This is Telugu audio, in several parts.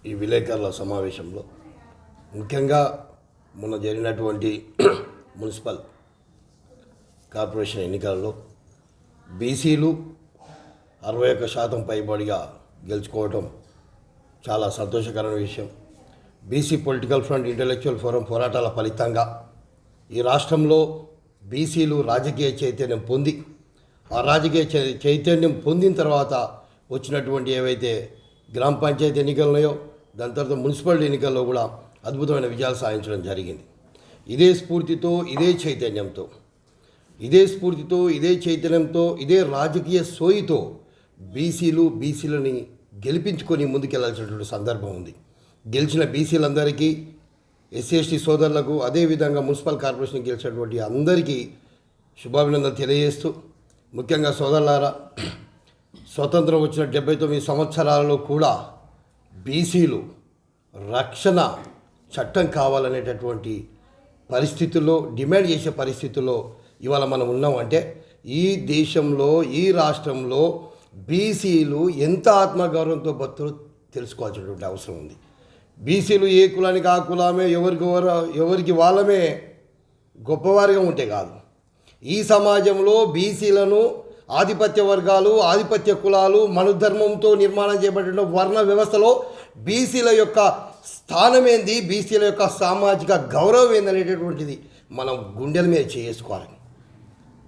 ఈ విలేకరుల సమావేశంలో ముఖ్యంగా మొన్న జరిగినటువంటి మున్సిపల్ కార్పొరేషన్ ఎన్నికలలో బీసీలు 61% పైబడిగా గెలుచుకోవడం చాలా సంతోషకరమైన విషయం. BC political front intellectual forum పోరాటాల ఫలితంగా ఈ రాష్ట్రంలో బీసీలు రాజకీయ చైతన్యం పొంది ఆ రాజకీయ చైతన్యం పొందిన తర్వాత వచ్చినటువంటి ఏవైతే గ్రామ పంచాయతీ ఎన్నికలు ఉన్నాయో దాని తర్వాత మున్సిపాలిటీ ఎన్నికల్లో కూడా అద్భుతమైన విజయాలు సాధించడం జరిగింది. ఇదే స్ఫూర్తితో ఇదే చైతన్యంతో ఇదే రాజకీయ సోయితో బీసీలని గెలిపించుకొని ముందుకెళ్లాల్సినటువంటి సందర్భం ఉంది. గెలిచిన బీసీలందరికీ, ఎస్సీ ఎస్టీ సోదరులకు, అదేవిధంగా మున్సిపల్ కార్పొరేషన్ గెలిచినటువంటి అందరికీ శుభాభినందనలు తెలియజేస్తూ, ముఖ్యంగా సోదరులారా, స్వతంత్రం వచ్చిన 79 సంవత్సరాలలో కూడా బీసీలు రక్షణ చట్టం కావాలనేటటువంటి పరిస్థితుల్లో డిమాండ్ చేసే పరిస్థితుల్లో ఇవాళ మనం ఉన్నామంటే ఈ దేశంలో, ఈ రాష్ట్రంలో బీసీలు ఎంత ఆత్మగౌరవంతో బతుకు తెలుసుకోవాల్సినటువంటి అవసరం ఉంది. బీసీలు ఏ కులానికి ఆ కులమే, ఎవరికి వాళ్ళమే గొప్పవారిగా ఉంటే కాదు. ఈ సమాజంలో బీసీలను ఆధిపత్య వర్గాలు, ఆధిపత్య కులాలు, మనుధర్మంతో నిర్మాణం చేయబడిన వర్ణ వ్యవస్థలో బీసీల యొక్క స్థానం ఏంది, బీసీల యొక్క సామాజిక గౌరవం ఏందనేటటువంటిది మనం గుండెల మీద చేసుకోవాలి.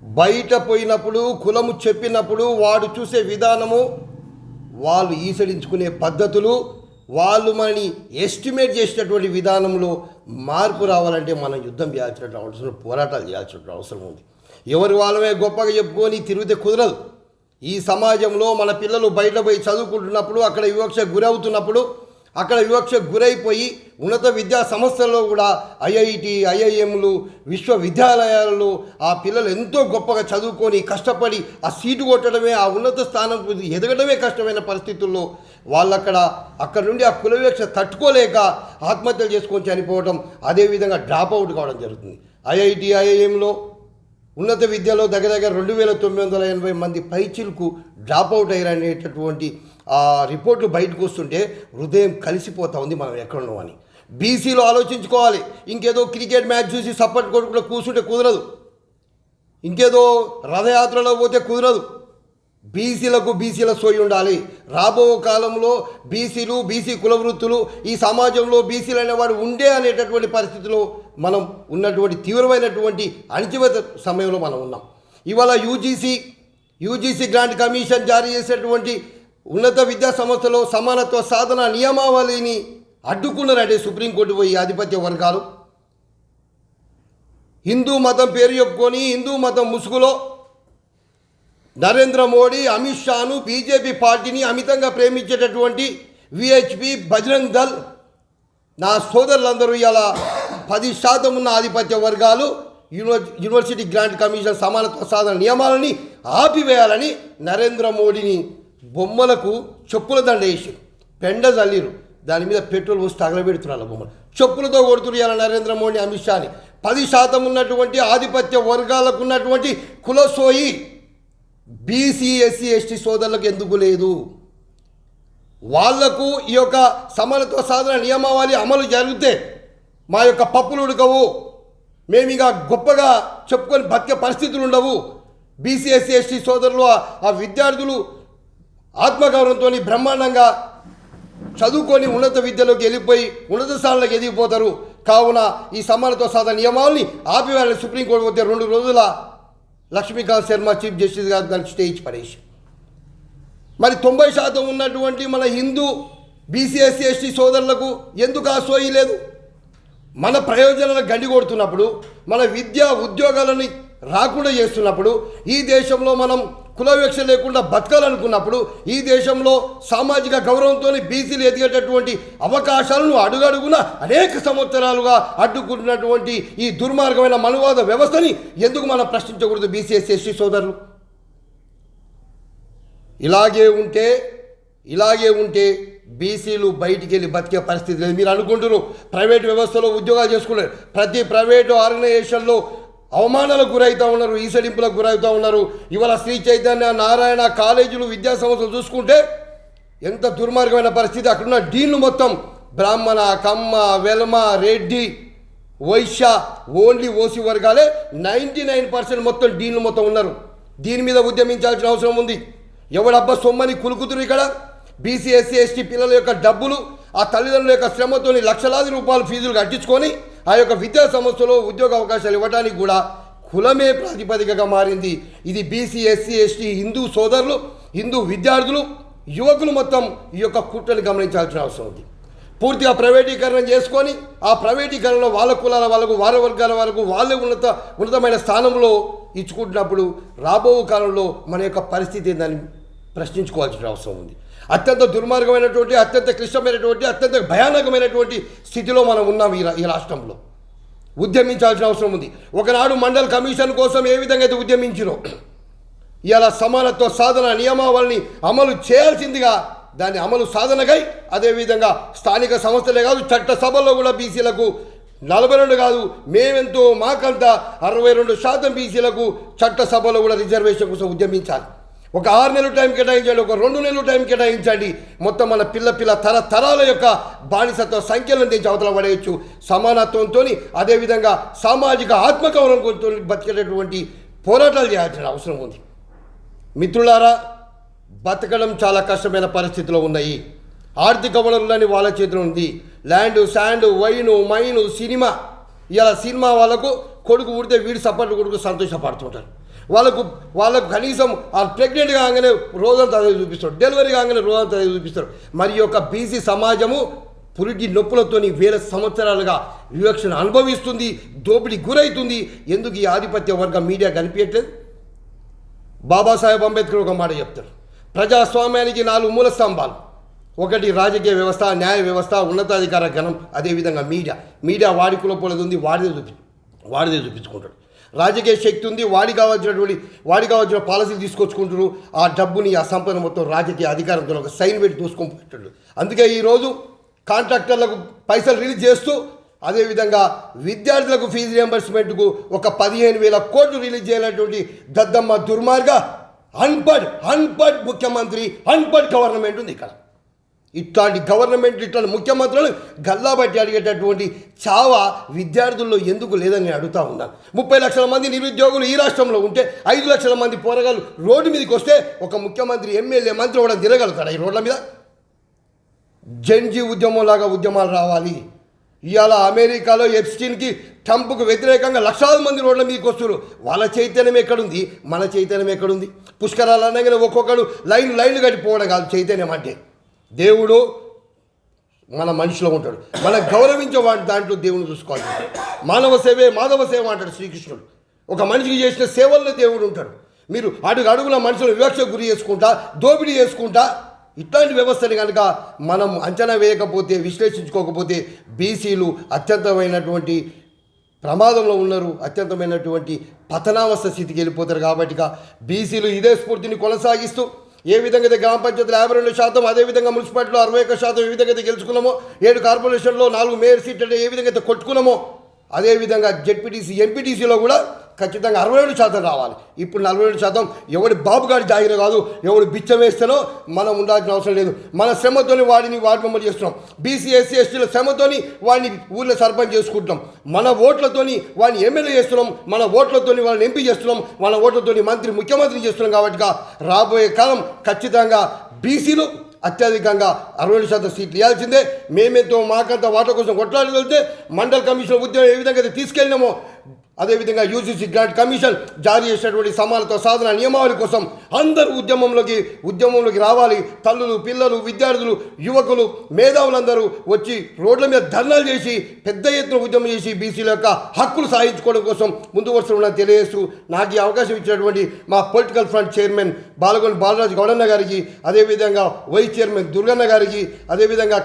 బయట పోయినప్పుడు, కులము చెప్పినప్పుడు వాడు చూసే విధానము, వాళ్ళు ఈసడించుకునే పద్ధతులు, వాళ్ళు మనని ఎస్టిమేట్ చేసేటటువంటి విధానంలో మార్పు రావాలంటే మనం యుద్ధం చేయాల్సినటువంటి అవసరం, పోరాటాలు చేయాల్సినటువంటి అవసరం ఉంది. ఎవరి వాళ్ళమే గొప్పగా చెప్పుకొని తిరిగితే కుదరదు. ఈ సమాజంలో మన పిల్లలు బయట పోయి చదువుకుంటున్నప్పుడు, అక్కడ వివక్షకు గురవుతున్నప్పుడు, అక్కడ వివక్షకు గురైపోయి ఉన్నత విద్యా సంస్థల్లో కూడా ఐఐటి, ఐఐఎంలు, విశ్వవిద్యాలయాలలో ఆ పిల్లలు ఎంతో గొప్పగా చదువుకొని కష్టపడి ఆ సీటు కొట్టడమే, ఆ ఉన్నత స్థానం ఎదగడమే కష్టమైన పరిస్థితుల్లో అక్కడ నుండి ఆ కుల వివక్ష తట్టుకోలేక ఆత్మహత్యలు చేసుకొని చనిపోవడం, అదేవిధంగా డ్రాప్ అవుట్ కావడం జరుగుతుంది. ఐఐటి, ఐఐఎంలో ఉన్నత విద్యలో దగ్గర 2980 మంది పైచిలకు డ్రాప్ అవుట్ అయ్యారనేటటువంటి ఆ రిపోర్ట్లు బయటకు వస్తుంటే హృదయం కలిసిపోతూ ఉంది మనం ఎక్కడున్నామని. బీసీలో ఆలోచించుకోవాలి. ఇంకేదో క్రికెట్ మ్యాచ్ చూసి సపోర్ట్ కొడుకులో కూర్చుంటే కుదరదు, ఇంకేదో రథయాత్రలో పోతే కుదరదు. బీసీల సోయి ఉండాలి. రాబో కాలంలో బీసీలు, బీసీ కుల వృత్తులు, ఈ సమాజంలో బీసీలు అనేవాడు ఉండే అనేటటువంటి పరిస్థితిలో మనం ఉన్నటువంటి తీవ్రమైనటువంటి అణచివేత సమయంలో మనం ఉన్నాం. ఇవాళ యూజీసీ గ్రాంట్ కమిషన్ జారీ చేసేటువంటి ఉన్నత విద్యా సంస్థలో సమానత్వ సాధన నియమావళిని అడ్డుకున్నారంటే సుప్రీంకోర్టు పోయి ఆధిపత్య వర్గాలు హిందూ మతం పేరు చెప్పుకొని హిందూ మతం ముసుగులో నరేంద్ర మోడీ, అమిత్ షాను, బీజేపీ పార్టీని అమితంగా ప్రేమించేటటువంటి విహెచ్పి, బజరంగ్ దళ్, నా సోదరులందరూ ఇలా 10% ఉన్న ఆధిపత్య వర్గాలు యూనివర్సిటీ గ్రాంట్ కమిషన్ సమానత్వ సాధన నియమాలని ఆపివేయాలని నరేంద్ర మోడీని బొమ్మలకు చెప్పుల దండ వేసి పెండ జల్లిరు. దాని మీద పెట్రోల్ పోసి తగలబెడుతున్నారు. బొమ్మలు చెప్పులతో కొడుతున్నారు నరేంద్ర మోడీ, అమిత్ షాని. 10% ఉన్నటువంటి ఆధిపత్య వర్గాలకు ఉన్నటువంటి కులసోయి బీసీ, ఎస్సీ, ఎస్టీ సోదరులకు ఎందుకు లేదు? వాళ్లకు ఈ యొక్క సమానత్వ సాధన నియమావళి అమలు జరిగితే మా యొక్క పప్పులు ఉడకవు, మేము ఇక గొప్పగా చెప్పుకొని బతికే పరిస్థితులు ఉండవు. బీసీ, ఎస్సీ, ఎస్టీ సోదరులు, ఆ విద్యార్థులు ఆత్మగౌరవంతో బ్రహ్మాండంగా చదువుకొని ఉన్నత విద్యలోకి వెళ్ళిపోయి ఉన్నత స్థానాలకు ఎదిగిపోతారు. కావున ఈ సమానత్వ సాధన నియమావళిని ఆపివేయాలని సుప్రీంకోర్టు పోతే 2 రోజుల లక్ష్మీకాంత్ శర్మ చీఫ్ జస్టిస్ గారు దానికి స్టే ఇచ్చి పడేసి, మరి 90% ఉన్నటువంటి మన హిందూ బీసీ, ఎస్సీ, ఎస్టీ సోదరులకు ఎందుకు ఆ సోయి లేదు? మన ప్రయోజనాలకు గండి కొడుతున్నప్పుడు, మన విద్యా ఉద్యోగాలని రాకుండా చేస్తున్నప్పుడు, ఈ దేశంలో మనం కుల వివక్ష లేకుండా బతకాలనుకున్నప్పుడు, ఈ దేశంలో సామాజిక గౌరవంతో బీసీలు ఎదిగేటటువంటి అవకాశాలను అడుగడుగున అనేక సంవత్సరాలుగా అడ్డుకుంటున్నటువంటి ఈ దుర్మార్గమైన మనువాద వ్యవస్థని ఎందుకు మనం ప్రశ్నించకూడదు? బీసీ, ఎస్సీ, ఎస్టీ సోదరులు ఇలాగే ఉంటే బీసీలు బయటికి వెళ్ళి బతికే పరిస్థితి లేదు. మీరు అనుకుంటున్నారు ప్రైవేట్ వ్యవస్థలో ఉద్యోగాలు చేసుకున్నారు, ప్రతి ప్రైవేటు ఆర్గనైజేషన్లో అవమానాలకు గురవుతూ ఉన్నారు, ఈసడింపులకు గురవుతూ ఉన్నారు. ఇవాళ శ్రీ చైతన్య, నారాయణ కాలేజీలు, విద్యా సంస్థలు చూసుకుంటే ఎంత దుర్మార్గమైన పరిస్థితి. అక్కడున్న డీన్లు మొత్తం బ్రాహ్మణ, కమ్మ, వెలమ, రెడ్డి, వైశ్య, ఓన్లీ ఓసీ వర్గాలే 99% మొత్తం డీన్లు మొత్తం ఉన్నారు. దీని మీద ఉద్యమించాల్సిన అవసరం ఉంది. ఎవడబ్బా సొమ్మని కులుకుతురు ఇక్కడ. బీసీ, ఎస్సీ, ఎస్టీ పిల్లల యొక్క డబ్బులు, ఆ తల్లిదండ్రుల యొక్క శ్రమతోని లక్షలాది రూపాయలు ఫీజులు కట్టించుకొని ఆ యొక్క విద్యా సంస్థలో ఉద్యోగ అవకాశాలు ఇవ్వడానికి కూడా కులమే ప్రాతిపదికగా మారింది. ఇది బీసీ, ఎస్సీ, ఎస్టీ హిందూ సోదరులు, హిందూ విద్యార్థులు, యువకులు మొత్తం ఈ యొక్క కుట్రని గమనించాల్సిన అవసరం ఉంది. పూర్తిగా ప్రైవేటీకరణ చేసుకొని ఆ ప్రైవేటీకరణలో వాళ్ళ కులాల వాళ్ళకు, వారి వర్గాల వాళ్ళకు వాళ్ళే ఉన్నతమైన స్థానంలో ఇచ్చుకుంటున్నప్పుడు రాబో కాలంలో మన యొక్క పరిస్థితి ఏందని ప్రశ్నించుకోవాల్సిన అవసరం ఉంది. అత్యంత దుర్మార్గమైనటువంటి, అత్యంత క్లిష్టమైనటువంటి, అత్యంత భయానకమైనటువంటి స్థితిలో మనం ఉన్నాం ఈ రాష్ట్రంలో. ఉద్యమించాల్సిన అవసరం ఉంది. ఒకనాడు మండల్ కమిషన్ కోసం ఏ విధంగా అయితే ఉద్యమించినో ఇలా సమానత్వ సాధన నియమావళిని అమలు చేయాల్సిందిగా దాని అమలు సాధనకై అదేవిధంగా స్థానిక సంస్థలే కాదు చట్టసభల్లో కూడా బీసీలకు 42 కాదు మేమెంతో మాకంతా 62% బీసీలకు చట్టసభలో కూడా రిజర్వేషన్ కోసం ఉద్యమించాలి. ఒక 6 నెలలు టైం కేటాయించండి, ఒక 2 నెలలు టైం కేటాయించండి. మొత్తం మన పిల్ల తరతరాల యొక్క బానిసత్వ సంఖ్యలను తెచ్చి అవతల పడేయచ్చు. సమానత్వంతో అదేవిధంగా సామాజిక ఆత్మగౌరవంతో బతికేటటువంటి పోరాటాలు చేయాల్సిన అవసరం ఉంది. మిత్రులారా, బతకడం చాలా కష్టమైన పరిస్థితిలో ఉన్నాయి. ఆర్థిక వనరులని వాళ్ళ చేతిలో ఉంది. Land, sand, wine, mine, cinema. ఇలా సినిమా వాళ్ళకు కొడుకు పుడితే వీడి సపోర్ట్ కొడుకు సంతోషపడుతుంటారు. వాళ్ళకు కనీసం ఆ ప్రెగ్నెంట్ కాగానే రోజంతా అదే చూపిస్తారు, డెలివరీ కాగానే రోజంతా అదే చూపిస్తారు. మరి యొక్క బీసీ సమాజము పురిటి నొప్పులతోని వేల సంవత్సరాలుగా వివక్షణ అనుభవిస్తుంది, దోపిడీ గురవుతుంది. ఎందుకు ఈ ఆధిపత్య వర్గం మీడియా కనిపించట్లేదు? బాబాసాహెబ్ అంబేద్కర్ ఒక మాట చెప్తారు, ప్రజాస్వామ్యానికి 4 మూల స్తంభాలు. ఒకటి రాజకీయ వ్యవస్థ, న్యాయ వ్యవస్థ, ఉన్నతాధికార గణం, అదేవిధంగా మీడియా వాడి కులపోలేదు ఉంది, వాడిదే చూపించుకుంటాడు. రాజకీయ శక్తి ఉంది, వాడికి కావాల్సిన పాలసీలు తీసుకొచ్చుకుంటారు. ఆ డబ్బుని, ఆ సంపద మొత్తం రాజకీయ అధికారంతో ఒక సైన్ పెట్టి చూసుకొని పెట్టాడు. అందుకే ఈరోజు కాంట్రాక్టర్లకు పైసలు రిలీజ్ చేస్తూ అదేవిధంగా విద్యార్థులకు ఫీజు రియంబర్స్మెంట్కు ఒక 15,000 కోట్లు రిలీజ్ చేయాలనేటువంటి దద్దమ్మ దుర్మార్గ అన్పడ్ ముఖ్యమంత్రి, అన్పడ్ గవర్నమెంట్ ఉంది ఇక్కడ. ఇట్లాంటి గవర్నమెంట్, ఇట్లాంటి ముఖ్యమంత్రులు గల్లాబట్టి అడిగేటటువంటి చావ విద్యార్థుల్లో ఎందుకు లేదని నేను అడుగుతూ ఉన్నాను. 30 లక్షల మంది నిరుద్యోగులు ఈ రాష్ట్రంలో ఉంటే 5 లక్షల మంది పోరగాళ్ళు రోడ్డు మీదకి వస్తే ఒక ముఖ్యమంత్రి, ఎమ్మెల్యే, మంత్రి కూడా తిరగలుగుతాడు ఈ రోడ్ల మీద? జెన్జీ ఉద్యమంలాగా ఉద్యమాలు రావాలి. ఇవాళ అమెరికాలో ఎప్స్టీన్కి, ట్రంప్కు వ్యతిరేకంగా లక్షలాది మంది రోడ్ల మీదకి వస్తున్నారు. వాళ్ళ చైతన్యం ఎక్కడుంది? మన చైతన్యం ఎక్కడుంది? పుష్కరాలు అనగానే ఒక్కొక్కడు లైన్లు కట్టిపోవడం కాదు చైతన్యం అంటే. దేవుడు మన మనిషిలో ఉంటాడు. మనం గౌరవించే వాటి దాంట్లో దేవుని చూసుకోవాలి. మానవ సేవే మాధవ సేవ అంటాడు శ్రీకృష్ణుడు. ఒక మనిషికి చేసిన సేవల్లో దేవుడు ఉంటాడు. మీరు అడుగుల మనుషులు వివక్షకు గురి చేసుకుంటా, దోపిడీ చేసుకుంటా, ఇట్లాంటి వ్యవస్థని కనుక మనం అంచనా వేయకపోతే, విశ్లేషించుకోకపోతే బీసీలు అత్యంతమైనటువంటి ప్రమాదంలో ఉన్నారు, అత్యంతమైనటువంటి పతనావస్థ స్థితికి వెళ్ళిపోతారు. కాబట్టి బీసీలు ఇదే స్ఫూర్తిని కొనసాగిస్తూ ఏ విధంగా అయితే గ్రామ పంచాయతీలు 52%, అదేవిధంగా మున్సిపాలిటీలో 61%, ఏ విధంగా అయితే గెలుచుకున్నామో, 7 కార్పొరేషన్లో 4 మేయర్ సీట్లు ఏ విధంగా అయితే కొట్టుకున్నామో, అదేవిధంగా జెడ్పీటీసీ, ఎంపీటీసీలో కూడా ఖచ్చితంగా 67% రావాలి. ఇప్పుడు 47% ఎవడి బాబుగాడి జాగిర కాదు, ఎవడు బిచ్చం వేస్తేనో మనం ఉండాల్సిన అవసరం లేదు. మన శ్రమతోని వార్డు మెంబర్ చేస్తున్నాం. బీసీ, ఎస్సీ, ఎస్టీల శ్రమతోని వాడిని ఊళ్ళో సర్పంచ్ చేసుకుంటున్నాం. మన ఓట్లతోని వాడిని ఎమ్మెల్యే చేస్తున్నాం, మన ఓట్లతోని వాళ్ళని ఎంపీ చేస్తున్నాం, మన ఓట్లతోని మంత్రి, ముఖ్యమంత్రి చేస్తున్నాం. కాబట్టి రాబోయే కాలం ఖచ్చితంగా బీసీలు అత్యధికంగా 62% సీట్లు ఇవ్వాల్సిందే. మేమెంతో మాకంతా వాటా కోసం కొట్లాడగలిగితే మండల్ కమిషన్ ఉద్యమం ఏ విధంగా అయితే తీసుకెళ్ళినామో అదేవిధంగా యూజీసీ గ్రాంట్ కమిషన్ జారీ చేసినటువంటి సమానత్వ సాధన నియమావళి కోసం అందరూ ఉద్యమంలోకి రావాలి. తల్లులు, పిల్లలు, విద్యార్థులు, యువకులు, మేధావులందరూ వచ్చి రోడ్ల మీద ధర్నాలు చేసి పెద్ద ఎత్తున ఉద్యమం చేసి బీసీల యొక్క హక్కులు సాధించుకోవడం కోసం ముందు వరుసలో ఉన్న తెలియజేస్తూ నాకు ఈ అవకాశం ఇచ్చినటువంటి మా political front chairman Balagonda Balaraju గౌడన్న గారికి, అదేవిధంగా వైస్ చైర్మన్ దుర్గన్న గారికి, అదేవిధంగా